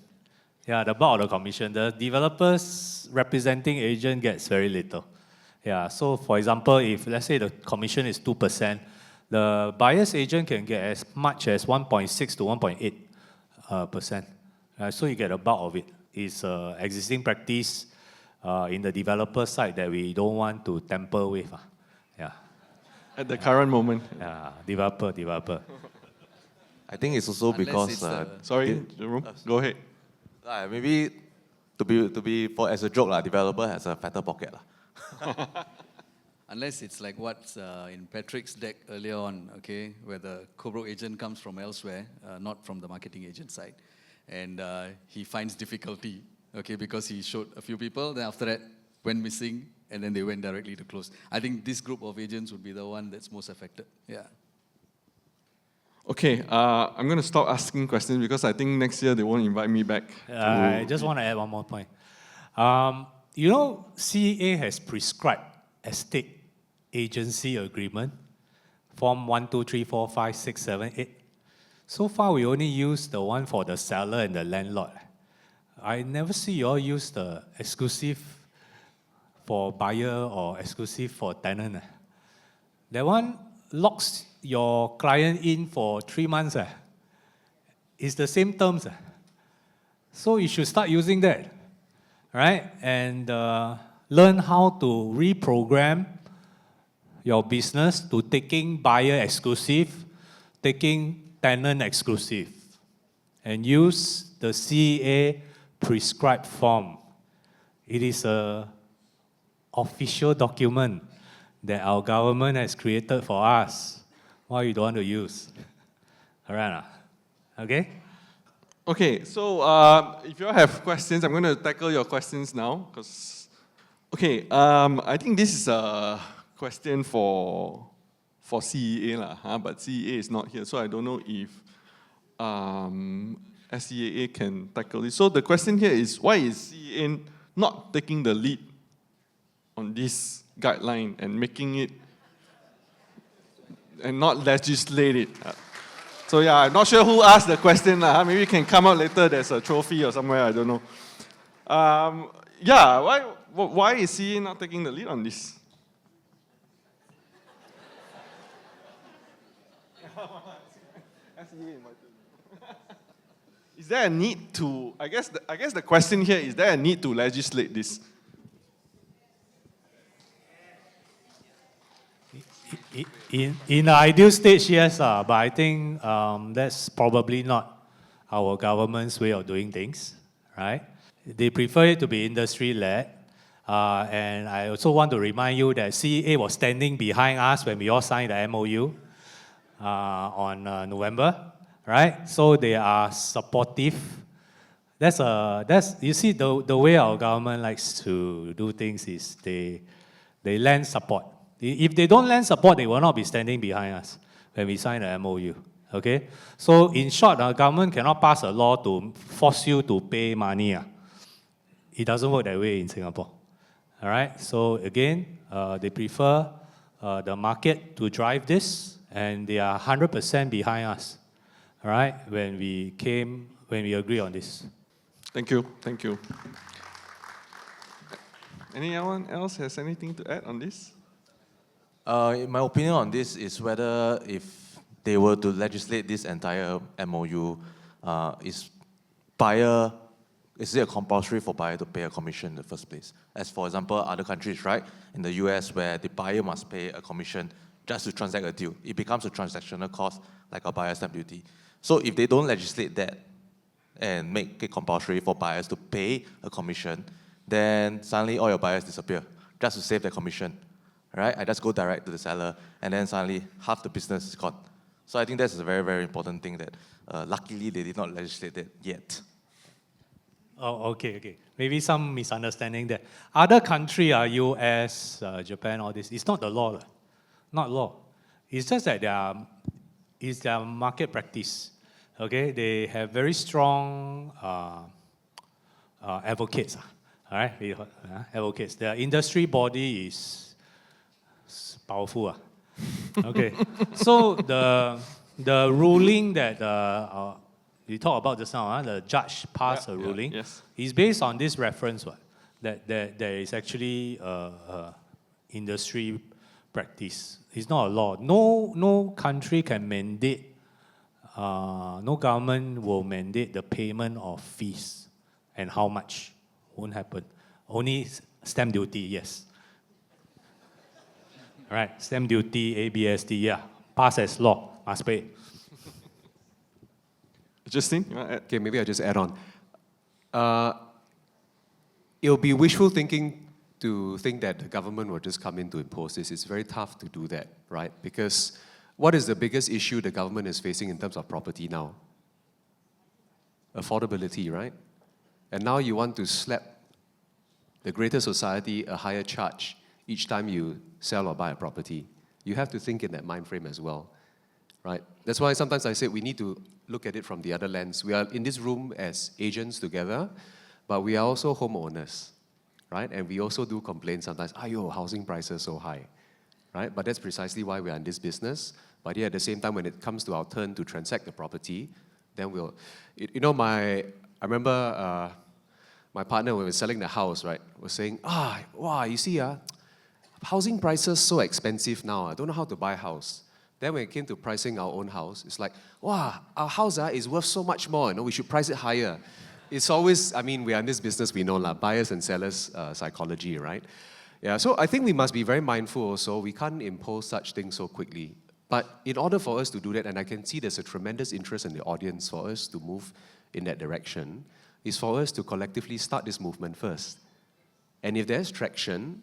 [SPEAKER 3] Yeah, the bulk of the commission. The developer's representing agent gets very little. Yeah, so for example, if let's say the commission is 2%, the buyer's agent can get as much as 1.6 to 1.8%. So you get a bulk of it. It's existing practice in the developer side that we don't want to tamper with. Yeah.
[SPEAKER 1] At the current moment.
[SPEAKER 3] Yeah, developer.
[SPEAKER 6] I think it's also
[SPEAKER 2] Unless
[SPEAKER 6] because
[SPEAKER 2] it's,
[SPEAKER 1] Sorry, Jerome, go ahead.
[SPEAKER 6] maybe to be for as a joke developer has a fatter pocket
[SPEAKER 2] Unless it's like what's in Patrick's deck earlier on, okay, where the co-broke agent comes from elsewhere, not from the marketing agent side. And he finds difficulty, okay, because he showed a few people, then after that went missing, and then they went directly to close. I think this group of agents would be the one that's most affected. Yeah.
[SPEAKER 1] Okay, I'm going to stop asking questions because I think next year they won't invite me back.
[SPEAKER 3] I just want to add one more point. SEAA has prescribed estate agency agreement, Form 1, 2, 3, 4, 5, 6, 7, 8. So far, we only use the one for the seller and the landlord. I never see you all use the exclusive for buyer or exclusive for tenant. That one locks your client in for 3 months. It's the same terms. So you should start using that, right? And learn how to reprogram your business to taking buyer exclusive, taking tenant exclusive, and use the SEAA prescribed form. It is an official document that our government has created for us. Why you don't want to use? All right, okay?
[SPEAKER 1] Okay, so if you all have questions, I'm going to tackle your questions now. Okay, I think this is a question for SEAA, but SEAA is not here, so I don't know if SEAA can tackle this. So the question here is, why is SEAA not taking the lead on this guideline and making it, and not legislate it? So yeah, I'm not sure who asked the question. Maybe you can come out later, there's a trophy or somewhere, I don't know. Yeah, why is SEAA not taking the lead on this? Is there a need to, I guess the question here, is there a need to legislate this?
[SPEAKER 3] In the ideal stage, yes, but I think that's probably not our government's way of doing things, right? They prefer it to be industry-led. And I also want to remind you that SEAA was standing behind us when we all signed the MOU on November, right? So they are supportive. That's you see the way our government likes to do things is they lend support. If they don't lend support, they will not be standing behind us when we sign the MOU. Okay? So in short, our government cannot pass a law to force you to pay money. It doesn't work that way in Singapore. All right? So again, they prefer the market to drive this, and they are 100% behind us. All right? When we agree on this.
[SPEAKER 1] Thank you. Anyone else has anything to add on this?
[SPEAKER 6] My opinion on this is whether if they were to legislate this entire MOU, is it a compulsory for buyer to pay a commission in the first place? As for example, other countries, right? In the US, where the buyer must pay a commission just to transact a deal. It becomes a transactional cost, like a buyer's stamp duty. So if they don't legislate that and make it compulsory for buyers to pay a commission, then suddenly all your buyers disappear just to save their commission. Right? I just go direct to the seller, and then suddenly half the business is gone. So I think that's a very, very important thing that luckily they did not legislate it yet.
[SPEAKER 3] Oh, okay. Maybe some misunderstanding there. Other country, US, Japan, all this, it's not the law. Not law. It's just that it's their market practice. Okay, they have very strong advocates. All right, advocates. Their industry body is powerful. Okay, so the ruling that we talked about just now, the judge passed a ruling,
[SPEAKER 1] yes.
[SPEAKER 3] is based on this reference, that there is actually industry practice. It's not a law. No country can mandate, no government will mandate the payment of fees and how much. Won't happen. Only stamp duty, yes. Right, stamp duty, ABSD, yeah. Pass as law, must pay.
[SPEAKER 1] Justine, you want to add?
[SPEAKER 4] Okay, maybe I'll just add on. It'll be wishful thinking to think that the government will just come in to impose this. It's very tough to do that, right? Because what is the biggest issue the government is facing in terms of property now? Affordability, right? And now you want to slap the greater society a higher charge each time you sell or buy a property. You have to think in that mind frame as well, right? That's why sometimes I say we need to look at it from the other lens. We are in this room as agents together, but we are also homeowners, right? And we also do complain sometimes, housing prices so high, right? But that's precisely why we are in this business. But yet at the same time, when it comes to our turn to transact the property, then we'll, I remember my partner, when we were selling the house, right, was saying, you see, housing prices so expensive now. I don't know how to buy a house. Then when it came to pricing our own house, it's like, our house is worth so much more. We should price it higher. It's always, we are in this business, we know buyers and sellers psychology, right? Yeah, so I think we must be very mindful also. We can't impose such things so quickly. But in order for us to do that, and I can see there's a tremendous interest in the audience for us to move in that direction, is for us to collectively start this movement first. And if there's traction,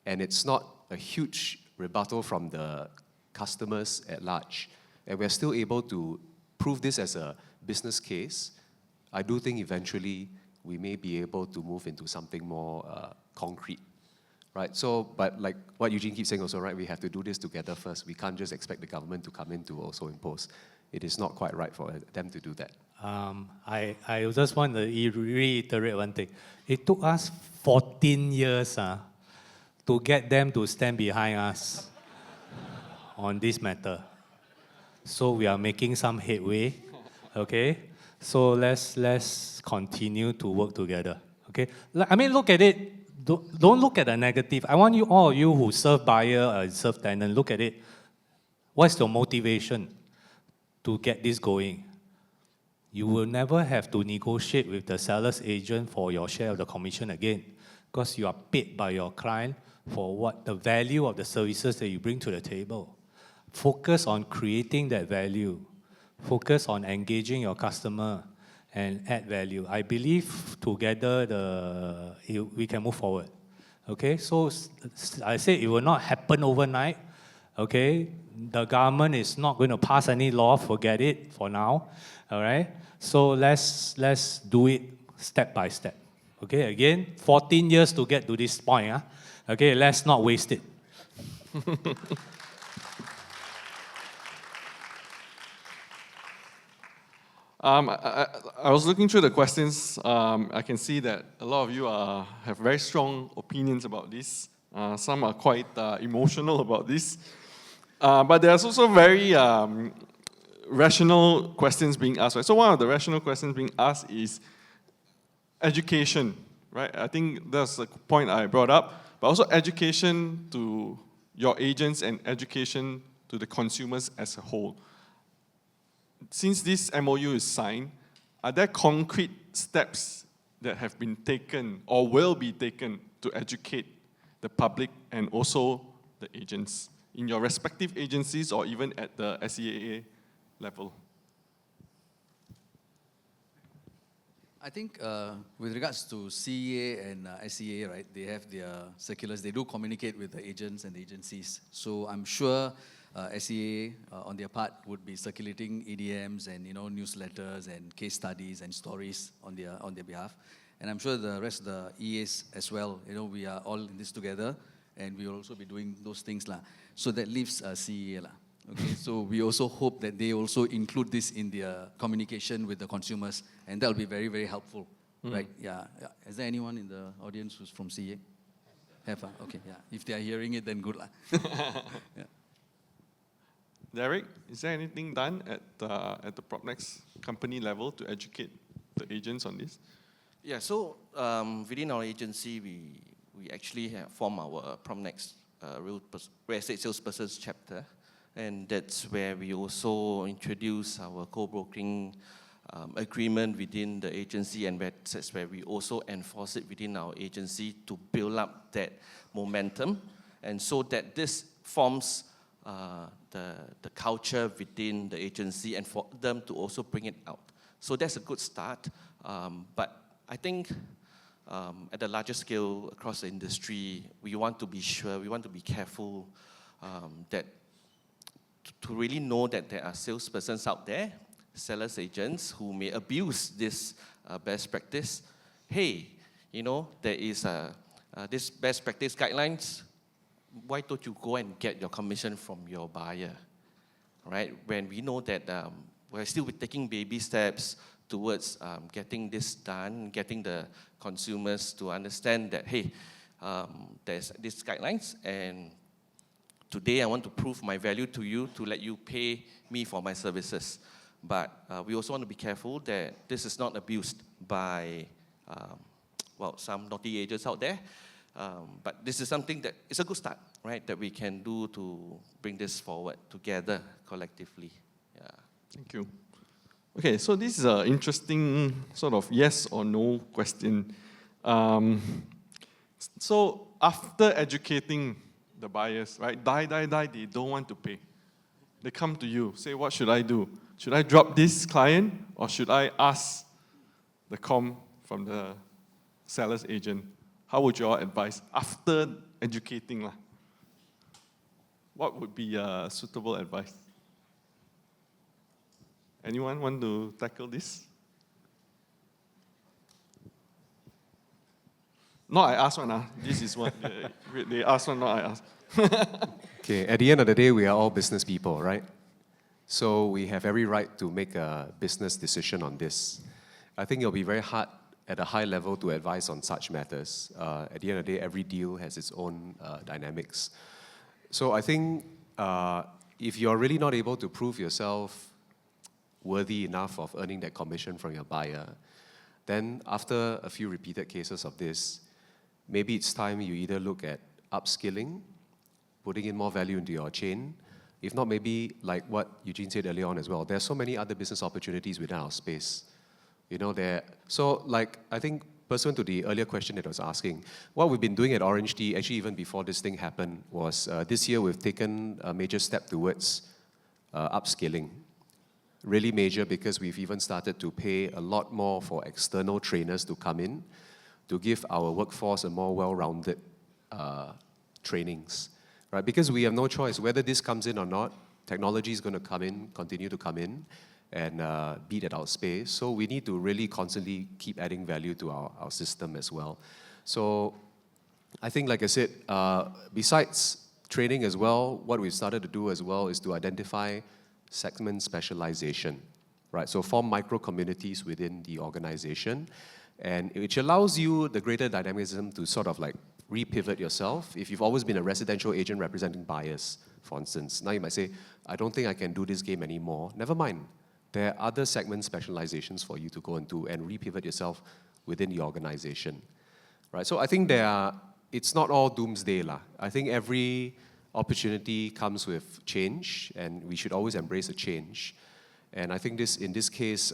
[SPEAKER 4] and it's not a huge rebuttal from the customers at large, and we're still able to prove this as a business case, I do think eventually we may be able to move into something more concrete, right? So, but like what Eugene keeps saying also, right, we have to do this together first. We can't just expect the government to come in to also impose. It is not quite right for them to do that.
[SPEAKER 3] I just want to reiterate one thing. It took us 14 years to get them to stand behind us on this matter. So we are making some headway, okay? So let's continue to work together, okay? Look at it. Don't look at the negative. I want all of you who serve buyer and serve tenant, look at it. What's your motivation to get this going? You will never have to negotiate with the seller's agent for your share of the commission again, because you are paid by your client for what the value of the services that you bring to the table. Focus on creating that value. Focus on engaging your customer and add value. I believe together we can move forward. Okay, so I say it will not happen overnight. Okay, the government is not going to pass any law. Forget it for now. All right. So let's do it step by step. Okay. Again, 14 years to get to this point. Okay. Let's not waste it.
[SPEAKER 1] I was looking through the questions. I can see that a lot of you have very strong opinions about this. Some are quite emotional about this. But there's also very rational questions being asked. Right? So one of the rational questions being asked is education. Right? I think that's a point I brought up. But also education to your agents and education to the consumers as a whole. Since this MOU is signed, are there concrete steps that have been taken or will be taken to educate the public and also the agents in your respective agencies or even at the SEAA level?
[SPEAKER 2] I think with regards to SEAA and SEA, right, they have their circulars. They do communicate with the agents and the agencies. So I'm sure SEAA on their part would be circulating EDMs and newsletters and case studies and stories on their behalf. And I'm sure the rest of the EAs as well, we are all in this together, and we will also be doing those things lah. So that leaves SEAA lah. Okay, so we also hope that they also include this in their communication with the consumers, and that will be very, very helpful, right? Yeah. Is there anyone in the audience who's from SEAA? Have, okay, yeah. If they are hearing it, then good lah. Yeah.
[SPEAKER 1] Derek, is there anything done at the PropNext company level to educate the agents on this?
[SPEAKER 5] Yeah, so within our agency, we actually have formed our PropNext real estate salespersons chapter, and that's where we also introduce our co-brokering agreement within the agency, and that's where we also enforce it within our agency to build up that momentum, and so that this forms the culture within the agency, and for them to also bring it out. So that's a good start, but I think at the larger scale across the industry, we want to be sure, we want to be careful that to really know that there are salespersons out there, sellers agents who may abuse this best practice. Hey, there is this best practice guidelines. Why don't you go and get your commission from your buyer, right? When we know that we're still taking baby steps towards getting this done, getting the consumers to understand that, hey, there's these guidelines, and today I want to prove my value to you to let you pay me for my services. But we also want to be careful that this is not abused by, some naughty agents out there. But this is something that is a good start, right, that we can do to bring this forward together collectively. Yeah.
[SPEAKER 1] Thank you. Okay, so this is an interesting sort of yes or no question. So after educating the buyers, right, they don't want to pay. They come to you, say, what should I do? Should I drop this client, or should I ask the com from the seller's agent? How would you all advise after educating? What would be suitable advice? Anyone want to tackle this? No, I asked one. This is what they asked one, not I asked.
[SPEAKER 4] Okay, at the end of the day, we are all business people, right? So we have every right to make a business decision on this. I think it'll be very hard at a high level to advise on such matters. At the end of the day, every deal has its own dynamics. So I think if you're really not able to prove yourself worthy enough of earning that commission from your buyer, then after a few repeated cases of this, maybe it's time you either look at upskilling, putting in more value into your chain. If not, maybe like what Eugene said earlier on as well, there's so many other business opportunities within our space. So like, I think pursuant to the earlier question that I was asking, what we've been doing at Orange Tea, actually even before this thing happened, was this year we've taken a major step towards upskilling. Really major, because we've even started to pay a lot more for external trainers to come in to give our workforce a more well-rounded trainings, right? Because we have no choice. Whether this comes in or not, technology is going to come in, continue to come in, and beat at our space. So we need to really constantly keep adding value to our system as well. So I think, like I said, besides training as well, what we've started to do as well is to identify segment specialization, right? So form micro communities within the organization, and which allows you the greater dynamism to sort of like repivot yourself. If you've always been a residential agent representing buyers, for instance, now you might say, I don't think I can do this game anymore. Never mind. There are other segment specializations for you to go into and repivot yourself within the organization, right? So I think it's not all doomsday lah. I think every opportunity comes with change, and we should always embrace a change. And I think in this case,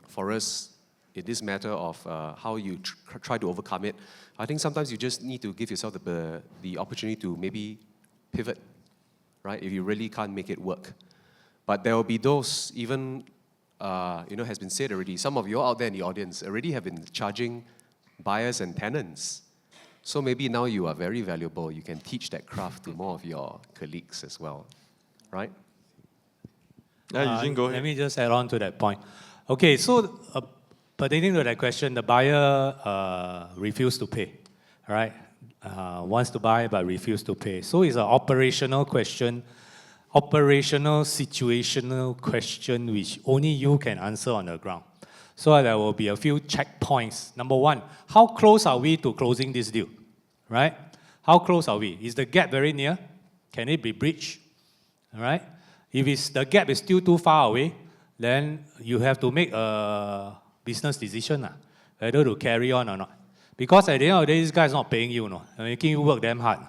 [SPEAKER 4] for us, in this matter of how you try to overcome it, I think sometimes you just need to give yourself the opportunity to maybe pivot, right? If you really can't make it work. But there will be those, even, has been said already, some of you out there in the audience already have been charging buyers and tenants. So maybe now you are very valuable. You can teach that craft to more of your colleagues as well. right?
[SPEAKER 1] Yeah, Eugene, go
[SPEAKER 3] Let
[SPEAKER 1] ahead.
[SPEAKER 3] me just add on to that point. Okay, so pertaining to that question, the buyer refused to pay, all right? Wants to buy but refused to pay. So it's an operational question, operational situational question which only you can answer on the ground. So there will be a few checkpoints. Number one, how close are we to closing this deal, right? How close are we? Is the gap very near? Can it be breached? All right? If the gap is still too far away, then you have to make a business decision, whether to carry on or not. Because at the end of the day, this guy is not paying you, making you work damn hard.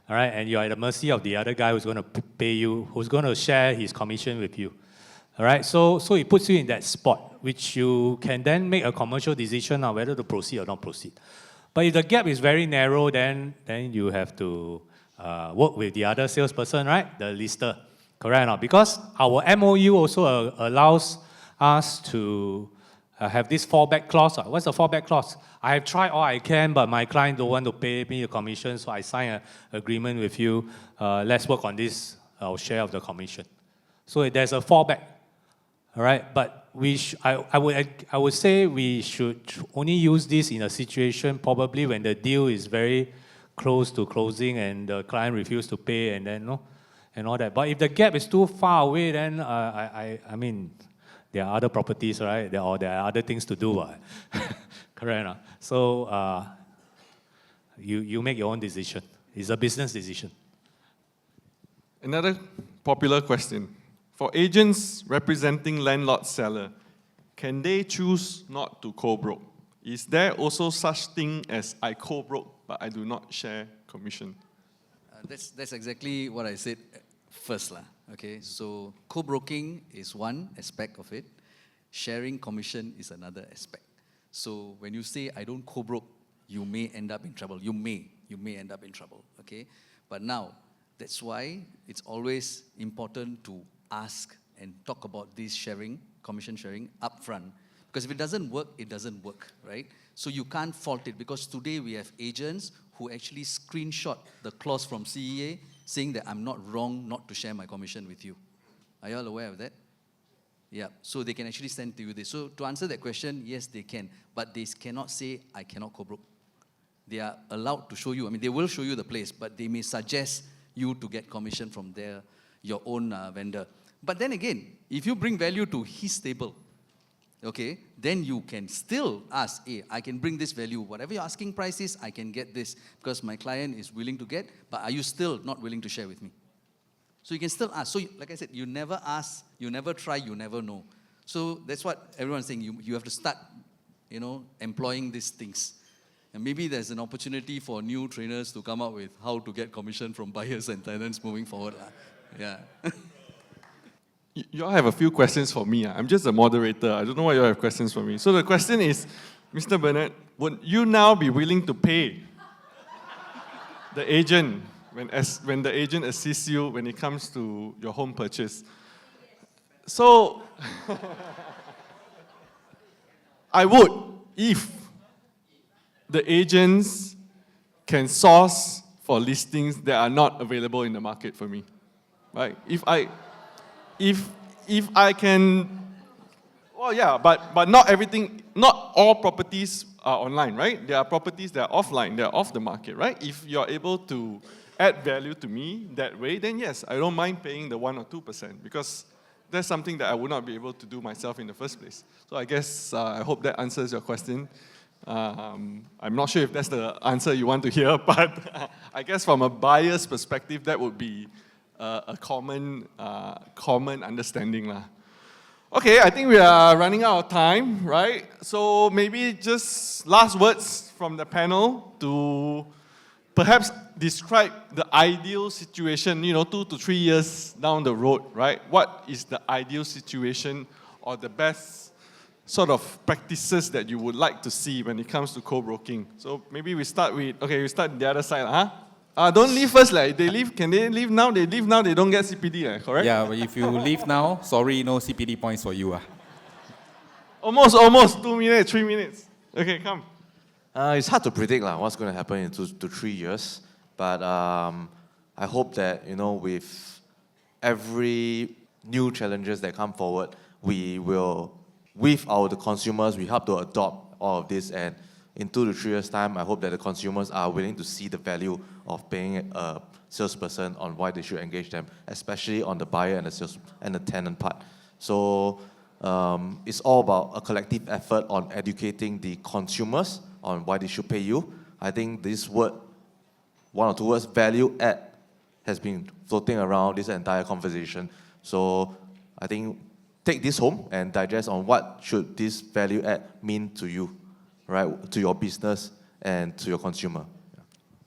[SPEAKER 3] All right? And you're at the mercy of the other guy who's going to pay you, who's going to share his commission with you. All right? So it puts you in that spot, which you can then make a commercial decision on whether to proceed or not proceed. But if the gap is very narrow, then you have to work with the other salesperson, right? The lister. Correct or not? Because our MOU also allows us to have this fallback clause. What's the fallback clause? I have tried all I can, but my client don't want to pay me a commission, so I sign an agreement with you. Let's work on this, our share of the commission. So there's a fallback, all right? But I would say we should only use this in a situation probably when the deal is very close to closing and the client refuses to pay, and then and all that. But if the gap is too far away, then I mean, there are other properties, right? There are other things to do. Correct. No? So you make your own decision. It's a business decision.
[SPEAKER 1] Another popular question. For agents representing landlord seller, can they choose not to co-broke? Is there also such thing as I co-broke, but I do not share commission?
[SPEAKER 2] That's exactly what I said first. Okay, so co-broking is one aspect of it. Sharing commission is another aspect. So when you say I don't co-broke, you may end up in trouble. You may end up in trouble. Okay, but now that's why it's always important to ask and talk about this sharing, commission sharing, upfront. Because if it doesn't work, it doesn't work, right? So you can't fault it, because today we have agents who actually screenshot the clause from SEAA saying that I'm not wrong not to share my commission with you. Are you all aware of that? Yeah, so they can actually send to you this. So to answer that question, yes, they can, but they cannot say, I cannot co-broke. They are allowed to show you, I mean, they will show you the place, but they may suggest you to get commission from your own vendor. But then again, if you bring value to his table, okay, then you can still ask, hey, I can bring this value. Whatever your asking price is, I can get this because my client is willing to get, but are you still not willing to share with me? So you can still ask. So like I said, you never ask, you never try, you never know. So that's what everyone's saying. You have to start, employing these things. And maybe there's an opportunity for new trainers to come up with how to get commission from buyers and tenants moving forward. Yeah.
[SPEAKER 1] You all have a few questions for me. I'm just a moderator. I don't know why you all have questions for me. So the question is, Mr. Bernard, would you now be willing to pay the agent when the agent assists you when it comes to your home purchase? So I would, if the agents can source for listings that are not available in the market for me, right? If I can, well, yeah, but not everything, not all properties are online, right? There are properties that are offline, they're off the market, right? If you're able to add value to me that way, then yes, I don't mind paying the 1 or 2%, because that's something that I would not be able to do myself in the first place. So I guess, I hope that answers your question. I'm not sure if that's the answer you want to hear, but I guess from a buyer's perspective, that would be a common understanding. Okay, I think we are running out of time, right? So maybe just last words from the panel to perhaps describe the ideal situation, 2 to 3 years down the road, right? What is the ideal situation or the best sort of practices that you would like to see when it comes to co-broking? So maybe we start the other side, don't leave first, can they leave now? They leave now, they don't get CPD, correct?
[SPEAKER 7] Yeah, but if you leave now, sorry, no CPD points for you.
[SPEAKER 1] Almost 2 minutes, 3 minutes. Okay, come.
[SPEAKER 6] It's hard to predict what's going to happen in 2 to 3 years, but I hope that with every new challenges that come forward, we will, with the consumers, we help to adopt all of this. And in 2 to 3 years' time, I hope that the consumers are willing to see the value of paying a salesperson on why they should engage them, especially on the buyer and the sales and the tenant part. So it's all about a collective effort on educating the consumers on why they should pay you. I think this word, one or two words, value add, has been floating around this entire conversation. So I think take this home and digest on what should this value add mean to you, right? To your business and to your consumer.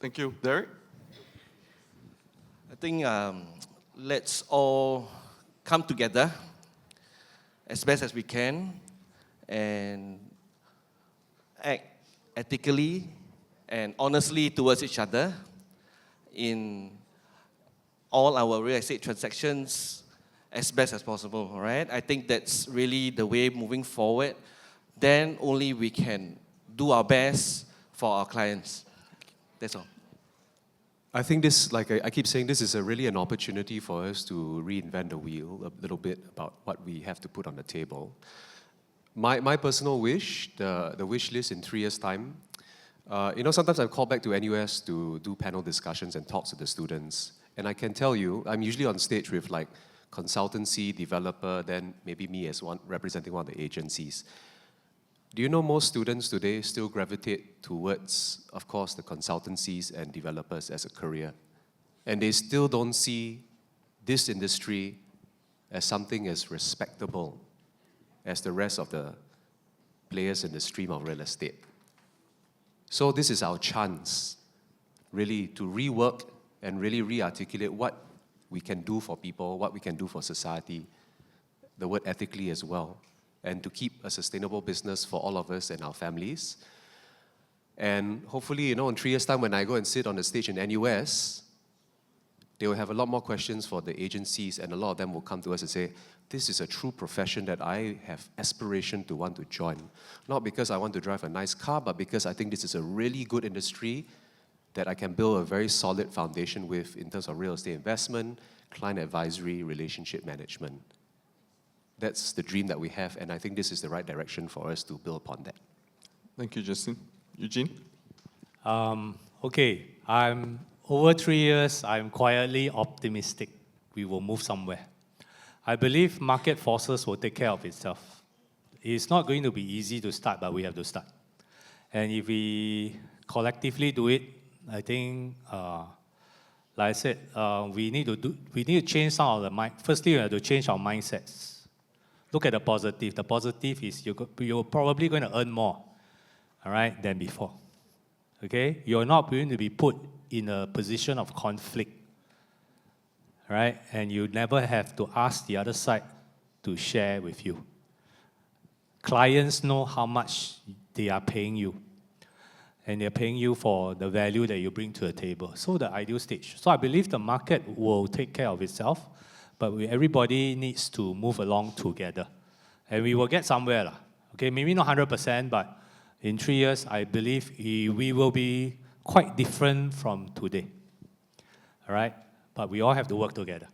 [SPEAKER 1] Thank you. Derek?
[SPEAKER 5] I think let's all come together as best as we can and act ethically and honestly towards each other in all our real estate transactions as best as possible, all right? I think that's really the way moving forward. Then only we can do our best for our clients. That's all.
[SPEAKER 4] I think this, like I keep saying, this is really an opportunity for us to reinvent the wheel a little bit about what we have to put on the table. My personal wish, the wish list in 3 years' time, sometimes I call back to NUS to do panel discussions and talks with the students. And I can tell you, I'm usually on stage with like consultancy, developer, then maybe me as one representing one of the agencies. Do you know most students today still gravitate towards, of course, the consultancies and developers as a career? And they still don't see this industry as something as respectable as the rest of the players in the stream of real estate. So this is our chance, really, to rework and really re-articulate what we can do for people, what we can do for society, the word ethically as well, and to keep a sustainable business for all of us and our families. And hopefully, in 3 years' time, when I go and sit on the stage in NUS, they will have a lot more questions for the agencies, and a lot of them will come to us and say, this is a true profession that I have aspiration to want to join. Not because I want to drive a nice car, but because I think this is a really good industry that I can build a very solid foundation with in terms of real estate investment, client advisory, relationship management. That's the dream that we have, and I think this is the right direction for us to build upon that.
[SPEAKER 1] Thank you, Justin. Eugene?
[SPEAKER 3] Okay, over 3 years, I'm quietly optimistic we will move somewhere. I believe market forces will take care of itself. It's not going to be easy to start, but we have to start. And if we collectively do it, I think, like I said, we need to change some of the mind. Firstly, we have to change our mindsets. Look at the positive. The positive is you're probably going to earn more, all right, than before. Okay? You're not going to be put in a position of conflict, right? And you never have to ask the other side to share with you. Clients know how much they are paying you, and they're paying you for the value that you bring to the table. So the ideal stage. So I believe the market will take care of itself, but everybody needs to move along together. And we will get somewhere. Okay, maybe not 100%, but in 3 years, I believe we will be quite different from today. All right? But we all have to work together.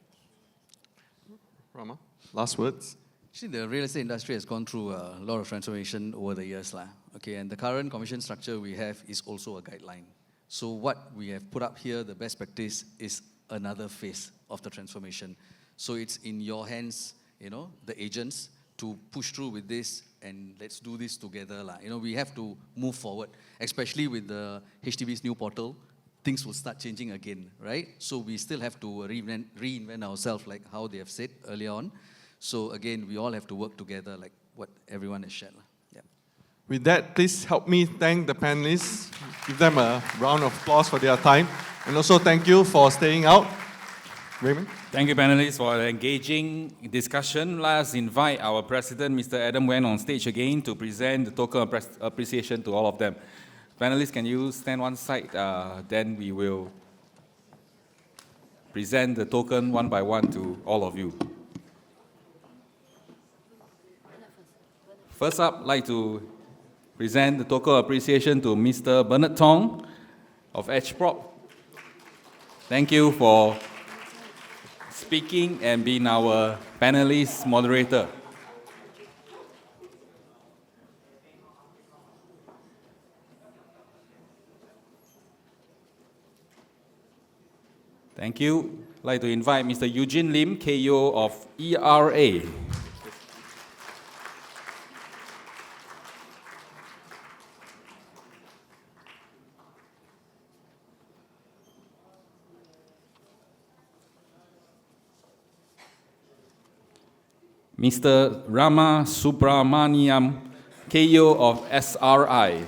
[SPEAKER 1] Rama, last words?
[SPEAKER 2] Actually, the real estate industry has gone through a lot of transformation over the years. Okay, and the current commission structure we have is also a guideline. So what we have put up here, the best practice, is another phase of the transformation. So it's in your hands, the agents, to push through with this, and let's do this together. We have to move forward, especially with the HDB's new portal. Things will start changing again, right? So we still have to reinvent ourselves, like how they have said earlier on. So again, we all have to work together, like what everyone has shared. Yeah.
[SPEAKER 1] With that, please help me thank the panelists. Give them a round of applause for their time. And also thank you for staying out. Raymond?
[SPEAKER 7] Thank you, panelists, for an engaging discussion. Let's invite our president, Mr. Adam Wen, on stage again to present the token of appreciation to all of them. Panelists, can you stand one side? Then we will present the token one by one to all of you. First up, I'd like to present the token of appreciation to Mr. Bernard Tong of HProp. Thank you for speaking and being our panelist moderator. Thank you. I'd like to invite Mr. Eugene Lim, KO of ERA. Mr. Rama Subramaniam, KO of SRI.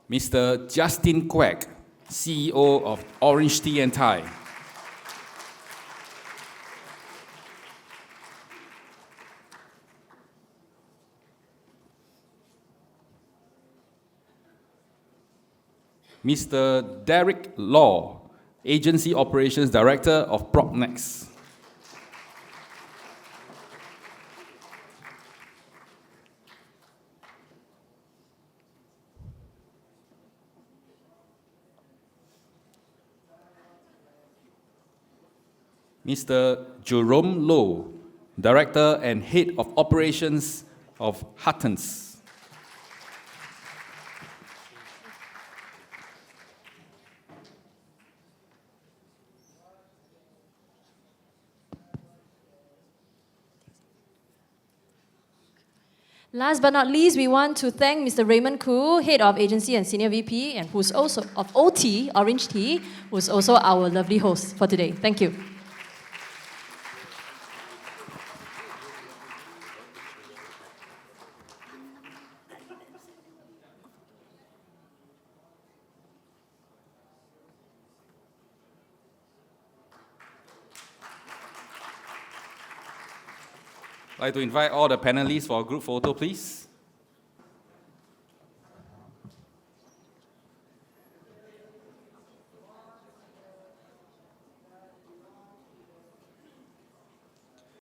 [SPEAKER 7] Mr. Justin Quek, CEO of Orange Tea and Thai. Mr. Derek Law, Agency Operations Director of Procnex. Mr. Jerome Low, Director and Head of Operations of Huttons.
[SPEAKER 8] Last but not least, we want to thank Mr. Raymond Khoo, Head of Agency and Senior VP, and who's also of OT, Orange Tea, who's also our lovely host for today. Thank you.
[SPEAKER 7] I'd like to invite all the panelists for a group photo, please.